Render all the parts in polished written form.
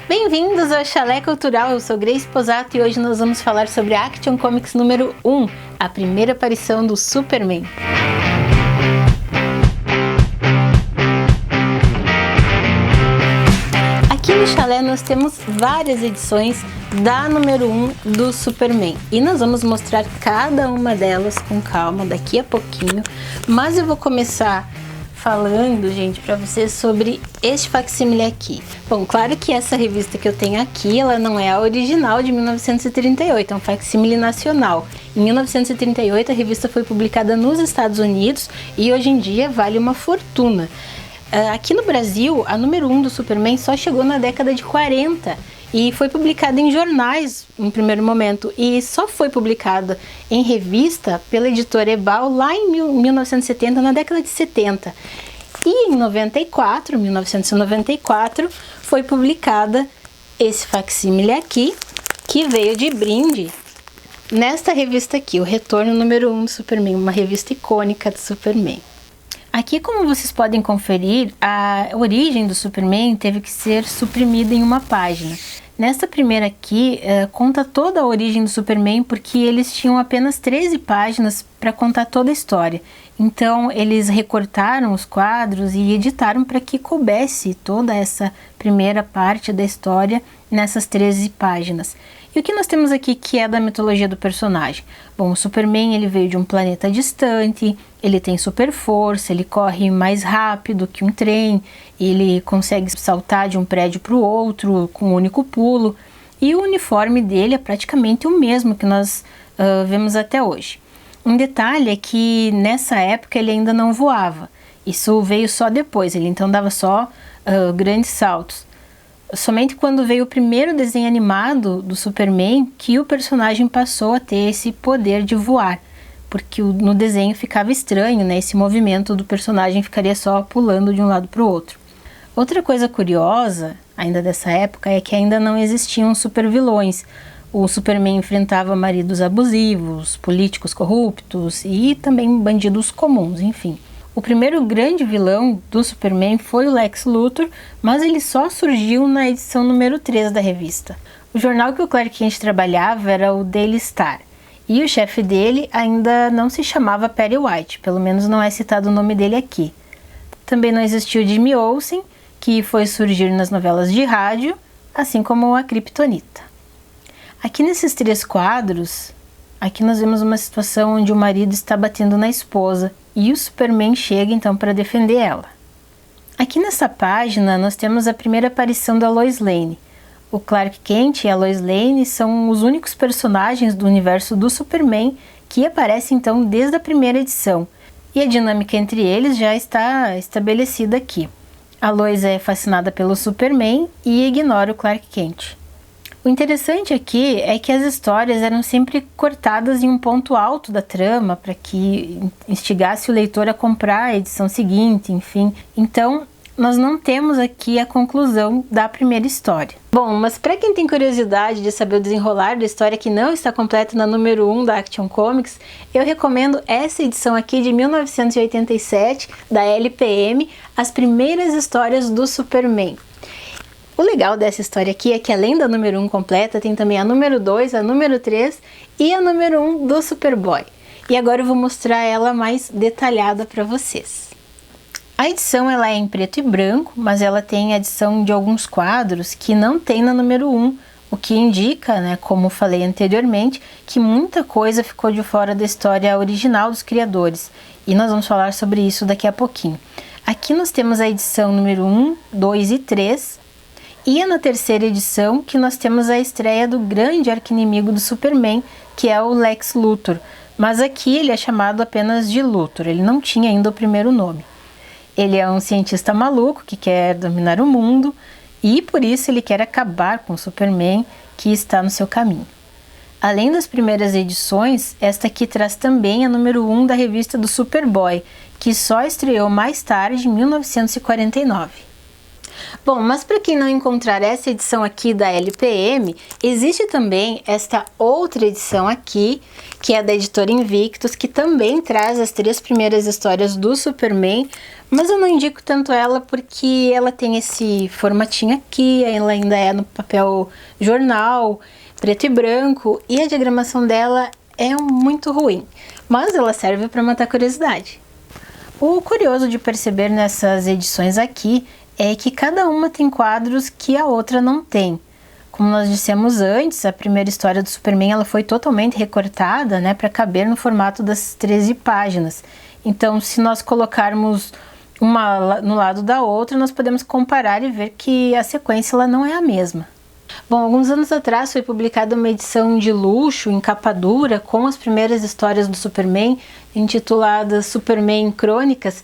Bem-vindos ao Chalé Cultural, eu sou Grace Posato e hoje nós vamos falar sobre Action Comics número 1, a primeira aparição do Superman. Aqui no Chalé nós temos várias edições da número 1 do Superman e nós vamos mostrar cada uma delas com calma daqui a pouquinho, mas eu vou começar falando, gente, para vocês sobre este facsímile aqui. Bom, claro que essa revista que eu tenho aqui, ela não é a original de 1938, é um facsímile nacional. Em 1938 a revista foi publicada nos Estados Unidos e hoje em dia vale uma fortuna. Aqui no Brasil, a número 1 do Superman só chegou na década de 40 e foi publicada em jornais em primeiro momento e só foi publicada em revista pela editora Ebal lá em 1970, na década de 70. E em 1994, foi publicada esse facsímile aqui, que veio de brinde nesta revista aqui, o Retorno número 1 do Superman, uma revista icônica do Superman. Aqui, como vocês podem conferir, a origem do Superman teve que ser suprimida em uma página. Nesta primeira aqui, conta toda a origem do Superman porque eles tinham apenas 13 páginas para contar toda a história. Então, eles recortaram os quadros e editaram para que coubesse toda essa primeira parte da história nessas 13 páginas. E o que nós temos aqui que é da mitologia do personagem? Bom, o Superman ele veio de um planeta distante, ele tem super força, ele corre mais rápido que um trem, ele consegue saltar de um prédio para o outro com um único pulo, e o uniforme dele é praticamente o mesmo que nós vemos até hoje. Um detalhe é que nessa época ele ainda não voava, isso veio só depois, ele então dava só grandes saltos. Somente quando veio o primeiro desenho animado do Superman que o personagem passou a ter esse poder de voar, porque no desenho ficava estranho, né? Esse movimento do personagem ficaria só pulando de um lado para o outro. Outra coisa curiosa, ainda dessa época, é que ainda não existiam supervilões. O Superman enfrentava maridos abusivos, políticos corruptos e também bandidos comuns, enfim. O primeiro grande vilão do Superman foi o Lex Luthor, mas ele só surgiu na edição número 3 da revista. O jornal que o Clark Kent trabalhava era o Daily Star, e o chefe dele ainda não se chamava Perry White, pelo menos não é citado o nome dele aqui. Também não existiu Jimmy Olsen, que foi surgir nas novelas de rádio, assim como a Kryptonita. Aqui nesses 3 quadros, aqui nós vemos uma situação onde o marido está batendo na esposa, e o Superman chega então para defender ela. Aqui nessa página nós temos a primeira aparição da Lois Lane. O Clark Kent e a Lois Lane são os únicos personagens do universo do Superman que aparecem então desde a primeira edição. E a dinâmica entre eles já está estabelecida aqui. A Lois é fascinada pelo Superman e ignora o Clark Kent. O interessante aqui é que as histórias eram sempre cortadas em um ponto alto da trama para que instigasse o leitor a comprar a edição seguinte, enfim. Então, nós não temos aqui a conclusão da primeira história. Bom, mas para quem tem curiosidade de saber o desenrolar da história que não está completa na número 1 da Action Comics, eu recomendo essa edição aqui de 1987, da LPM, As Primeiras Histórias do Superman. O legal dessa história aqui é que além da número 1 completa, tem também a número 2, a número 3 e a número 1 do Superboy. E agora eu vou mostrar ela mais detalhada para vocês. A edição ela é em preto e branco, mas ela tem adição de alguns quadros que não tem na número 1, o que indica, né, como falei anteriormente, que muita coisa ficou de fora da história original dos criadores. E nós vamos falar sobre isso daqui a pouquinho. Aqui nós temos a edição número 1, 2 e 3, e é na terceira edição que nós temos a estreia do grande arqui-inimigo do Superman, que é o Lex Luthor. Mas aqui ele é chamado apenas de Luthor, ele não tinha ainda o primeiro nome. Ele é um cientista maluco que quer dominar o mundo e por isso ele quer acabar com o Superman que está no seu caminho. Além das primeiras edições, esta aqui traz também a número 1 da revista do Superboy, que só estreou mais tarde, em 1949. Bom, mas para quem não encontrar essa edição aqui da LPM, existe também esta outra edição aqui, que é da editora Invictus, que também traz as 3 primeiras histórias do Superman, mas eu não indico tanto ela porque ela tem esse formatinho aqui, ela ainda é no papel jornal, preto e branco, e a diagramação dela é muito ruim, mas ela serve para matar curiosidade. O curioso de perceber nessas edições aqui é que cada uma tem quadros que a outra não tem. Como nós dissemos antes, a primeira história do Superman ela foi totalmente recortada, né, para caber no formato das 13 páginas. Então, se nós colocarmos uma no lado da outra, nós podemos comparar e ver que a sequência ela não é a mesma. Bom, alguns anos atrás foi publicada uma edição de luxo em capa dura com as primeiras histórias do Superman, intitulada Superman Crônicas,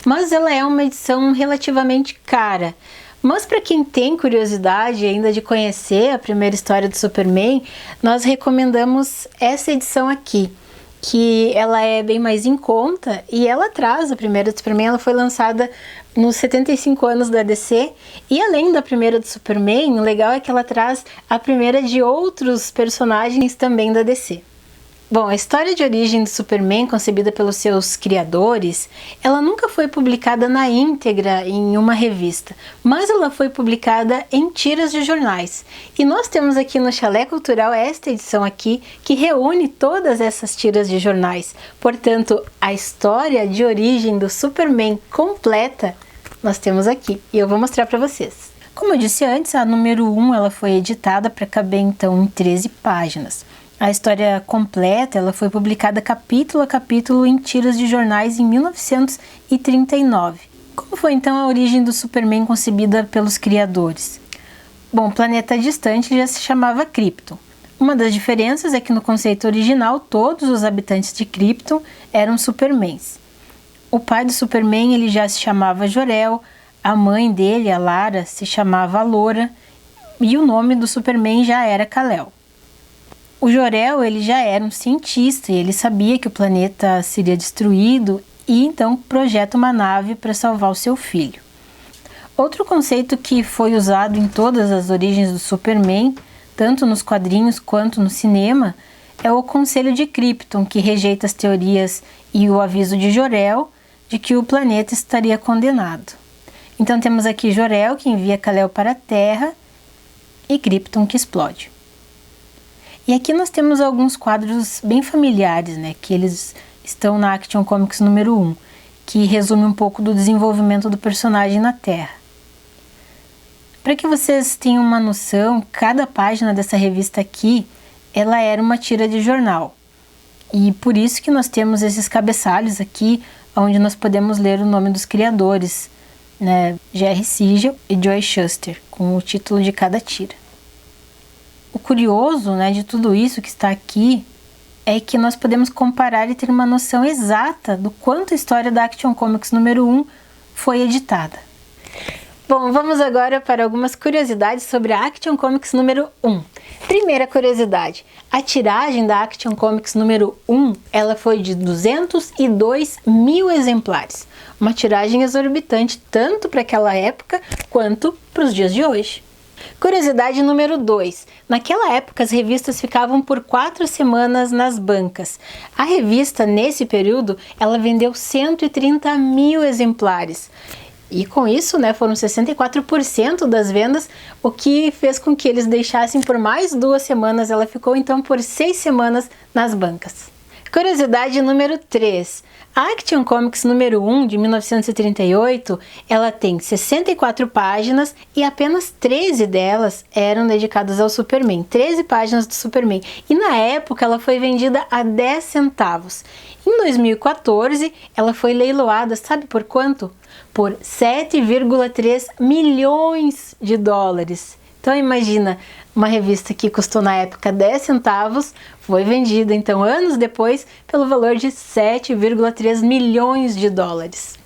mas ela é uma edição relativamente cara. Mas para quem tem curiosidade ainda de conhecer a primeira história do Superman, nós recomendamos essa edição aqui, que ela é bem mais em conta e ela traz a primeira do Superman, ela foi lançada nos 75 anos da DC, e além da primeira do Superman, o legal é que ela traz a primeira de outros personagens também da DC. Bom, a história de origem do Superman, concebida pelos seus criadores, ela nunca foi publicada na íntegra em uma revista, mas ela foi publicada em tiras de jornais. E nós temos aqui no Chalé Cultural esta edição aqui, que reúne todas essas tiras de jornais. Portanto, a história de origem do Superman completa, nós temos aqui, e eu vou mostrar para vocês. Como eu disse antes, a número 1 ela foi editada para caber então em 13 páginas. A história completa ela foi publicada capítulo a capítulo em tiras de jornais em 1939. Como foi então a origem do Superman concebida pelos criadores? Bom, o planeta distante já se chamava Krypton. Uma das diferenças é que no conceito original todos os habitantes de Krypton eram Supermans. O pai do Superman ele já se chamava Jor-El, a mãe dele, a Lara, se chamava Loura e o nome do Superman já era Kal-El. O Jor-El ele já era um cientista e ele sabia que o planeta seria destruído e então projeta uma nave para salvar o seu filho. Outro conceito que foi usado em todas as origens do Superman, tanto nos quadrinhos quanto no cinema, é o Conselho de Krypton, que rejeita as teorias e o aviso de Jor-El de que o planeta estaria condenado. Então temos aqui Jor-El que envia Kal-El para a Terra e Krypton que explode. E aqui nós temos alguns quadros bem familiares, né, que eles estão na Action Comics número 1, que resume um pouco do desenvolvimento do personagem na Terra. Para que vocês tenham uma noção, cada página dessa revista aqui, ela era uma tira de jornal. E por isso que nós temos esses cabeçalhos aqui, onde nós podemos ler o nome dos criadores, né, Jerry Siegel e Joe Shuster, com o título de cada tira. O curioso, né, de tudo isso que está aqui é que nós podemos comparar e ter uma noção exata do quanto a história da Action Comics número 1 foi editada. Bom, vamos agora para algumas curiosidades sobre a Action Comics número 1. Primeira curiosidade, a tiragem da Action Comics número 1 ela foi de 202 mil exemplares. Uma tiragem exorbitante tanto para aquela época quanto para os dias de hoje. Curiosidade número 2. Naquela época as revistas ficavam por 4 semanas nas bancas. A revista, nesse período, ela vendeu 130 mil exemplares. E com isso, né, foram 64% das vendas, o que fez com que eles deixassem por mais 2 semanas. Ela ficou então por 6 semanas nas bancas. Curiosidade número 3. A Action Comics número 1, de 1938, ela tem 64 páginas e apenas 13 delas eram dedicadas ao Superman. 13 páginas do Superman. E na época ela foi vendida a 10 centavos. Em 2014, ela foi leiloada, sabe por quanto? Por 7,3 milhões de dólares. Então imagina, uma revista que custou na época 10 centavos, foi vendida então anos depois pelo valor de 7,3 milhões de dólares.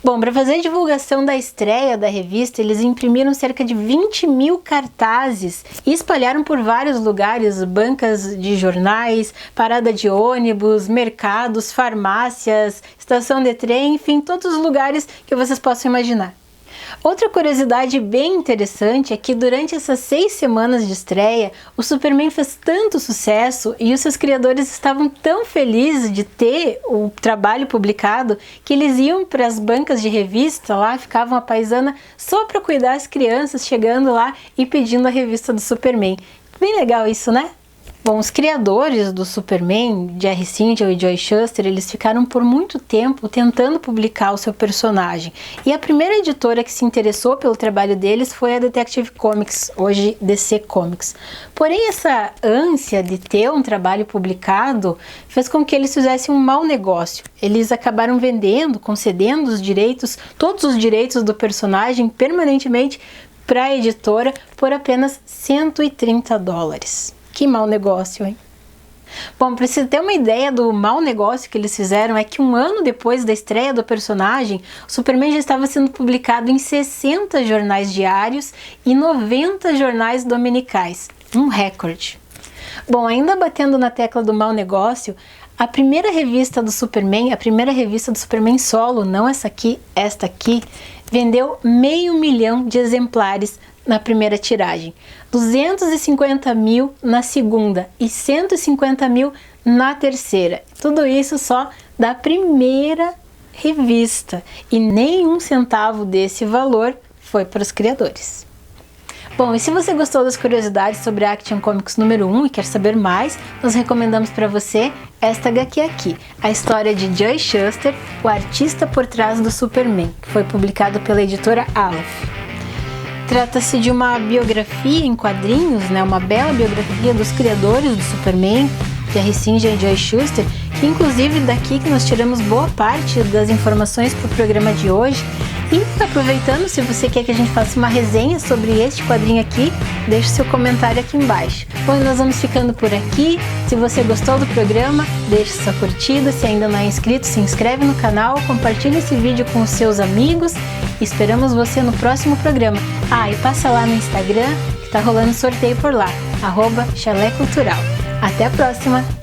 Bom, para fazer a divulgação da estreia da revista, eles imprimiram cerca de 20 mil cartazes e espalharam por vários lugares, bancas de jornais, parada de ônibus, mercados, farmácias, estação de trem, enfim, todos os lugares que vocês possam imaginar. Outra curiosidade bem interessante é que durante essas 6 semanas de estreia, o Superman fez tanto sucesso e os seus criadores estavam tão felizes de ter o trabalho publicado que eles iam para as bancas de revista lá, ficavam a paisana só para cuidar das crianças, chegando lá e pedindo a revista do Superman. Bem legal isso, né? Bom, os criadores do Superman, Jerry Siegel e Joe Shuster, eles ficaram por muito tempo tentando publicar o seu personagem. E a primeira editora que se interessou pelo trabalho deles foi a Detective Comics, hoje DC Comics. Porém, essa ânsia de ter um trabalho publicado fez com que eles fizessem um mau negócio. Eles acabaram vendendo, concedendo os direitos, todos os direitos do personagem permanentemente para a editora por apenas $130. Que mau negócio, hein? Bom, para você ter uma ideia do mau negócio que eles fizeram, é que um ano depois da estreia do personagem, o Superman já estava sendo publicado em 60 jornais diários e 90 jornais dominicais. Um recorde. Bom, ainda batendo na tecla do mau negócio, a primeira revista do Superman solo, não essa aqui, esta aqui, vendeu 500 mil de exemplares na primeira tiragem, 250 mil na segunda e 150 mil na terceira. Tudo isso só da primeira revista e nenhum centavo desse valor foi para os criadores. Bom, e se você gostou das curiosidades sobre Action Comics número 1 e quer saber mais, nós recomendamos para você esta HQ aqui, a história de Joe Shuster, o artista por trás do Superman, que foi publicado pela editora Aleph. Trata-se de uma biografia em quadrinhos, né? Uma bela biografia dos criadores do Superman, Jerry Siegel e Joe Shuster, que inclusive daqui que nós tiramos boa parte das informações para o programa de hoje. E aproveitando, se você quer que a gente faça uma resenha sobre este quadrinho aqui, deixe seu comentário aqui embaixo. Bom, nós vamos ficando por aqui. Se você gostou do programa, deixe sua curtida. Se ainda não é inscrito, se inscreve no canal, compartilhe esse vídeo com os seus amigos. Esperamos você no próximo programa. Ah, e passa lá no Instagram, que tá rolando sorteio por lá, @chalé cultural. Até a próxima!